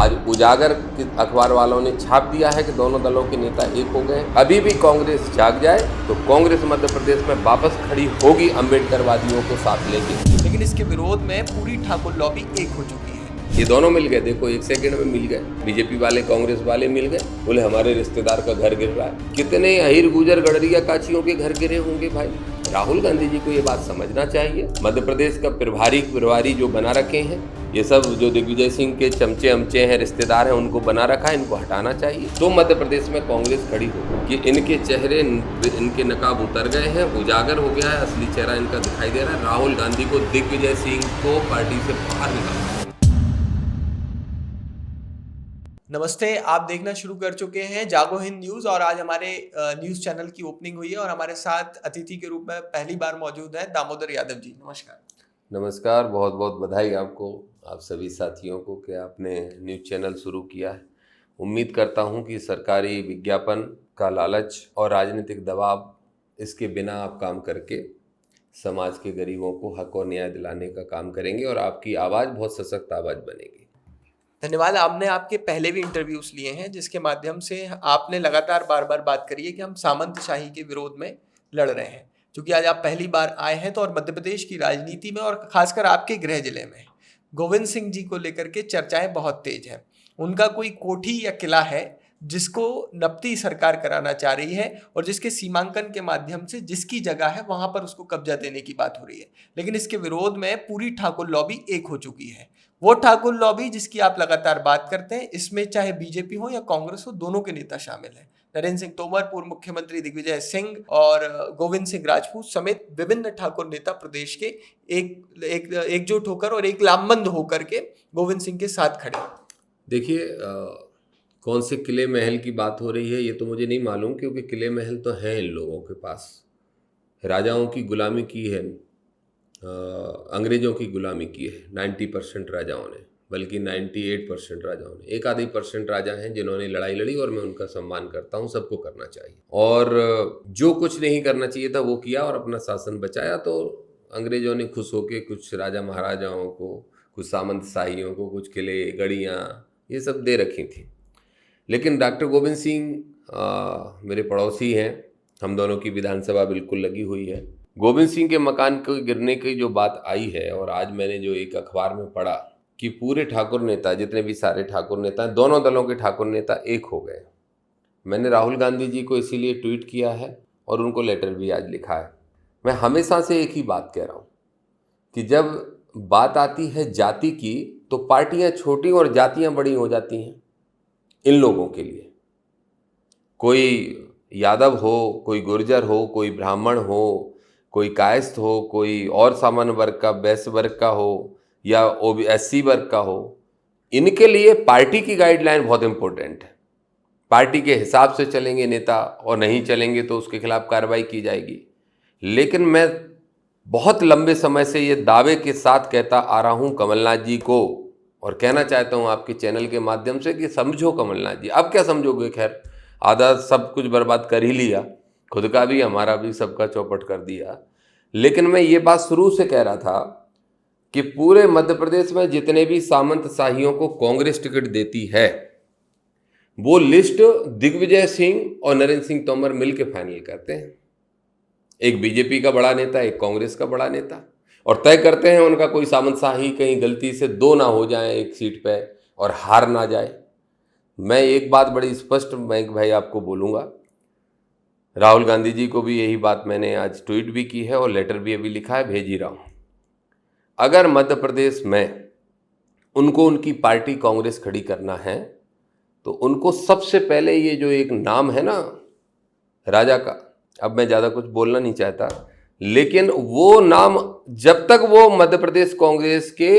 आज उजागर के अखबार वालों ने छाप दिया है कि दोनों दलों के नेता एक हो गए। अभी भी कांग्रेस जाग जाए तो कांग्रेस मध्य प्रदेश में वापस खड़ी होगी अम्बेडकरवादियों को साथ लेके। लेकिन इसके विरोध में पूरी ठाकुर लॉबी एक हो चुकी है। ये दोनों मिल गए, देखो एक सेकंड में मिल गए। बीजेपी वाले कांग्रेस वाले मिल गए, बोले हमारे रिश्तेदार का घर गिर रहा है। कितने अहिर गुजर गडरिया काचियों के घर गिरे होंगे भाई। राहुल गांधी जी को ये बात समझना चाहिए। मध्य प्रदेश का प्रभारी जो बना रखे हैं, ये सब जो दिग्विजय सिंह के चमचे अमचे हैं, रिश्तेदार हैं, उनको बना रखा है, इनको हटाना चाहिए। तो मध्य प्रदेश में कांग्रेस खड़ी हो कि इनके चेहरे, इनके नकाब उतर गए हैं, उजागर हो गया है, असली चेहरा इनका दिखाई दे रहा है। राहुल गांधी को, दिग्विजय सिंह को पार्टी से बाहर निकालना। नमस्ते, आप देखना शुरू कर चुके हैं जागो हिंद न्यूज और आज हमारे न्यूज चैनल की ओपनिंग हुई है और हमारे साथ अतिथि के रूप में पहली बार मौजूद है दामोदर यादव जी। नमस्कार। नमस्कार, बहुत बहुत बधाई आपको, आप सभी साथियों को कि आपने न्यूज़ चैनल शुरू किया है। उम्मीद करता हूं कि सरकारी विज्ञापन का लालच और राजनीतिक दबाव, इसके बिना आप काम करके समाज के गरीबों को हक और न्याय दिलाने का काम करेंगे और आपकी आवाज़ बहुत सशक्त आवाज़ बनेगी। धन्यवाद। आपने आपके पहले भी इंटरव्यूज लिए हैं जिसके माध्यम से आपने लगातार बार बार बात करी है कि हम सामंतशाही के विरोध में लड़ रहे हैं। क्योंकि आज आप पहली बार आए हैं तो और मध्य प्रदेश की राजनीति में और खासकर आपके गृह जिले में गोविंद सिंह जी को लेकर के चर्चाएं बहुत तेज हैं। उनका कोई कोठी या किला है जिसको नपती सरकार कराना चाह रही है और जिसके सीमांकन के माध्यम से जिसकी जगह है वहां पर उसको कब्जा देने की बात हो रही है। लेकिन इसके विरोध में पूरी ठाकुर लॉबी एक हो चुकी है। वो ठाकुर लॉबी जिसकी आप लगातार बात करते हैं, इसमें चाहे बीजेपी हो या कांग्रेस हो, दोनों के नेता शामिल हैं। नरेंद्र सिंह तोमर, पूर्व मुख्यमंत्री दिग्विजय सिंह और गोविंद सिंह राजपूत समेत विभिन्न ठाकुर नेता प्रदेश के एकजुट होकर और एक लामबंद होकर के गोविंद सिंह के साथ खड़े। देखिए, कौन से किले महल की बात हो रही है ये तो मुझे नहीं मालूम, क्योंकि किले महल तो हैं इन लोगों के पास। राजाओं की गुलामी की है, अंग्रेज़ों की गुलामी की है 90% राजाओं ने, बल्कि 98% राजाओं ने। एक आधी % राजा हैं जिन्होंने लड़ाई लड़ी और मैं उनका सम्मान करता हूं। सबको करना चाहिए और जो कुछ नहीं करना चाहिए था वो किया और अपना शासन बचाया। तो अंग्रेज़ों ने खुश होकर कुछ राजा महाराजाओं को, कुछ सामंतशाहियों को कुछ किले, गढ़ियाँ, ये सब दे रखी थी। लेकिन डॉक्टर गोविंद सिंह मेरे पड़ोसी हैं, हम दोनों की विधानसभा बिल्कुल लगी हुई है। गोविंद सिंह के मकान को गिरने की जो बात आई है और आज मैंने जो एक अखबार में पढ़ा कि पूरे ठाकुर नेता, जितने भी सारे ठाकुर नेता हैं, दोनों दलों के ठाकुर नेता एक हो गए। मैंने राहुल गांधी जी को इसीलिए ट्वीट किया है और उनको लेटर भी आज लिखा है। मैं हमेशा से एक ही बात कह रहा हूँ कि जब बात आती है जाति की तो पार्टियाँ छोटी और जातियाँ बड़ी हो जाती हैं। इन लोगों के लिए कोई यादव हो, कोई गुर्जर हो, कोई ब्राह्मण हो, कोई कायस्थ हो, कोई और सामान्य वर्ग का, वैश्य वर्ग का हो या SC वर्ग का हो, इनके लिए पार्टी की गाइडलाइन बहुत इंपॉर्टेंट है। पार्टी के हिसाब से चलेंगे नेता और नहीं चलेंगे तो उसके खिलाफ कार्रवाई की जाएगी। लेकिन मैं बहुत लंबे समय से ये दावे के साथ कहता आ रहा हूँ कमलनाथ जी को, और कहना चाहता हूँ आपके चैनल के माध्यम से कि समझो कमलनाथ जी। अब क्या समझोगे, खैर आधा सब कुछ बर्बाद कर ही लिया, खुद का भी, हमारा भी, सबका चौपट कर दिया। लेकिन मैं ये बात शुरू से कह रहा था कि पूरे मध्य प्रदेश में जितने भी सामंतशाहियों को कांग्रेस टिकट देती है वो लिस्ट दिग्विजय सिंह और नरेंद्र सिंह तोमर मिलकर फाइनल करते हैं। एक बीजेपी का बड़ा नेता, एक कांग्रेस का बड़ा नेता, और तय करते हैं उनका कोई सामंतशाही कहीं गलती से 2 ना हो जाए एक सीट पे और हार ना जाए। मैं एक बात बड़ी स्पष्ट मैं भाई आपको बोलूँगा, राहुल गांधी जी को भी यही बात मैंने आज ट्वीट भी की है और लेटर भी अभी लिखा है, भेज ही रहा हूँ। अगर मध्य प्रदेश में उनको उनकी पार्टी कांग्रेस खड़ी करना है तो उनको सबसे पहले ये जो एक नाम है ना राजा का, अब मैं ज़्यादा कुछ बोलना नहीं चाहता, लेकिन वो नाम जब तक वो मध्य प्रदेश कांग्रेस के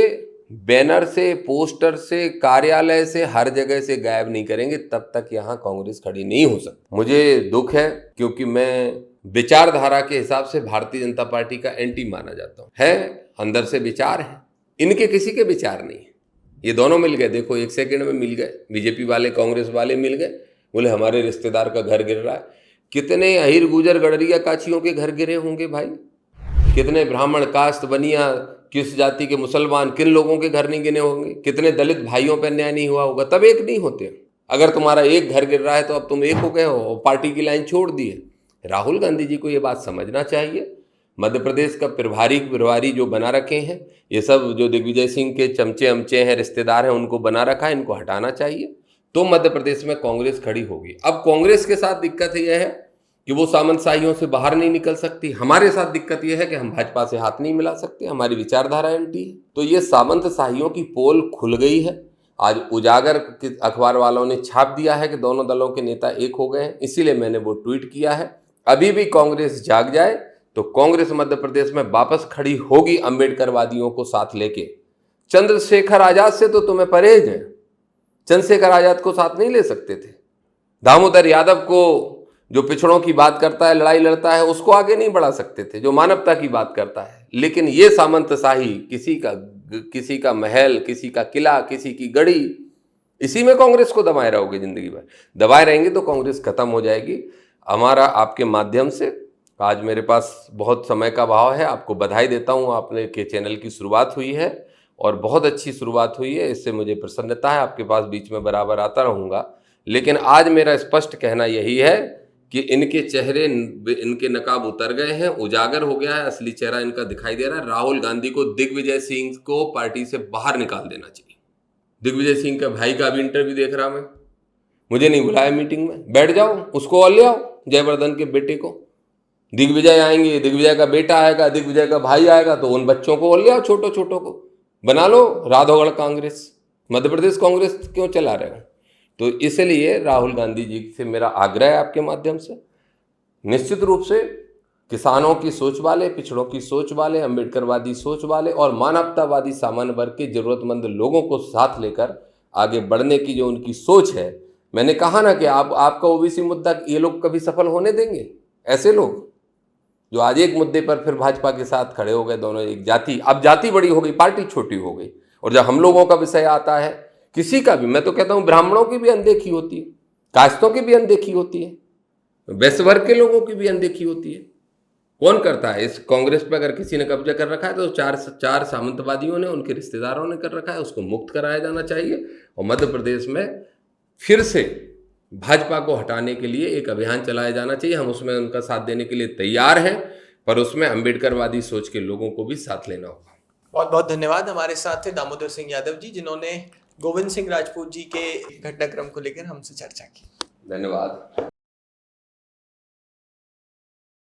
बैनर से, पोस्टर से, कार्यालय से, हर जगह से गायब नहीं करेंगे तब तक यहाँ कांग्रेस खड़ी नहीं हो सकती। मुझे दुख है क्योंकि मैं विचारधारा के हिसाब से भारतीय जनता पार्टी का एंटी माना जाता हूँ। है, अंदर से विचार है, इनके किसी के विचार नहीं है। ये दोनों मिल गए, देखो एक सेकंड में मिल गए। बीजेपी वाले कांग्रेस वाले मिल गए, बोले हमारे रिश्तेदार का घर गिर रहा है। कितने अहिर गुजर गडरिया काचियों के घर गिरे होंगे भाई। कितने ब्राह्मण, कास्त, बनिया, किस जाति के मुसलमान, किन लोगों के घर नहीं गिने होंगे, कितने दलित भाइयों पर अन्याय नहीं हुआ होगा, तब एक नहीं होते। अगर तुम्हारा एक घर गिर रहा है तो अब तुम एक हो गए हो और पार्टी की लाइन छोड़ दी है। राहुल गांधी जी को ये बात समझना चाहिए। मध्य प्रदेश का प्रभारी जो बना रखे हैं, ये सब जो दिग्विजय सिंह के चमचे अमचे हैं, रिश्तेदार हैं, उनको बना रखा है, इनको हटाना चाहिए। तो मध्य प्रदेश में कांग्रेस खड़ी होगी। अब कांग्रेस के साथ दिक्कत यह है कि वो सामंतशाहियों से बाहर नहीं निकल सकती। हमारे साथ दिक्कत यह है कि हम भाजपा से हाथ नहीं मिला सकते, हमारी विचारधारा एंटी है। तो ये सामंतशाहियों की पोल खुल गई है। आज उजागर अखबार वालों ने छाप दिया है कि दोनों दलों के नेता एक हो गए हैं, इसीलिए मैंने वो ट्वीट किया है। अभी भी कांग्रेस जाग जाए तो कांग्रेस मध्य प्रदेश में वापस खड़ी होगी अम्बेडकरवादियों को साथ लेके। चंद्रशेखर आजाद से तो तुम्हें परहेज है, चंद्रशेखर आजाद को साथ नहीं ले सकते थे। दामोदर यादव को, जो पिछड़ों की बात करता है, लड़ाई लड़ता है, उसको आगे नहीं बढ़ा सकते थे, जो मानवता की बात करता है। लेकिन ये सामंतशाही, किसी का महल, किसी का किला, किसी की गढ़ी, इसी में कांग्रेस को दबाए रहोगे जिंदगी भर। दबाए रहेंगे तो कांग्रेस खत्म हो जाएगी। हमारा आपके माध्यम से, आज मेरे पास बहुत समय का अभाव है, आपको बधाई देता हूँ। आपने के चैनल की शुरुआत हुई है और बहुत अच्छी शुरुआत हुई है, इससे मुझे प्रसन्नता है। आपके पास बीच में बराबर आता रहूँगा। लेकिन आज मेरा स्पष्ट कहना यही है कि इनके चेहरे, इनके नकाब उतर गए हैं, उजागर हो गया है, असली चेहरा इनका दिखाई दे रहा है। राहुल गांधी को दिग्विजय सिंह को पार्टी से बाहर निकाल देना चाहिए। दिग्विजय सिंह के भाई का भी इंटरव्यू देख रहा मैं, मुझे नहीं बुलाया मीटिंग में। बैठ जाओ, उसको और ले आओ, जयवर्धन के बेटे को। दिग्विजय आएंगे, दिग्विजय का बेटा आएगा, दिग्विजय का भाई आएगा, तो उन बच्चों को और ले आओ, छोटो छोटो को बना लो राधौगढ़ कांग्रेस। मध्य प्रदेश कांग्रेस क्यों चला रहे हो? तो इसलिए राहुल गांधी जी से मेरा आग्रह है आपके माध्यम से, निश्चित रूप से किसानों की सोच वाले, पिछड़ों की सोच वाले, अम्बेडकरवादी सोच वाले और मानवतावादी सामान्य वर्ग के जरूरतमंद लोगों को साथ लेकर आगे बढ़ने की जो उनकी सोच है, मैंने कहा ना कि आपका ओबीसी मुद्दा ये लोग कभी सफल होने देंगे? ऐसे लोग जो आज एक मुद्दे पर फिर भाजपा के साथ खड़े हो गए, दोनों एक जाति, अब जाति बड़ी हो गई, पार्टी छोटी हो गई। और जब हम लोगों का विषय आता है, किसी का भी, मैं तो कहता हूं ब्राह्मणों की भी अनदेखी होती है, कास्तों की भी अनदेखी होती है, वैश्य वर्ग के लोगों की भी अनदेखी होती है। कौन करता है? इस कांग्रेस पर अगर किसी ने कब्जा कर रखा है तो चार सामंतवादियों ने, उनके रिश्तेदारों ने कर रखा है, उसको मुक्त कराया जाना चाहिए। और मध्य प्रदेश में फिर से भाजपा को हटाने के लिए एक अभियान चलाया जाना चाहिए। हम उसमें उनका साथ देने के लिए तैयार हैं, पर उसमें अम्बेडकरवादी सोच के लोगों को भी साथ लेना होगा। बहुत बहुत धन्यवाद। हमारे साथ थे दामोदर सिंह यादव जी, जिन्होंने गोविंद सिंह राजपूत जी के घटनाक्रम को लेकर हमसे चर्चा की। धन्यवाद।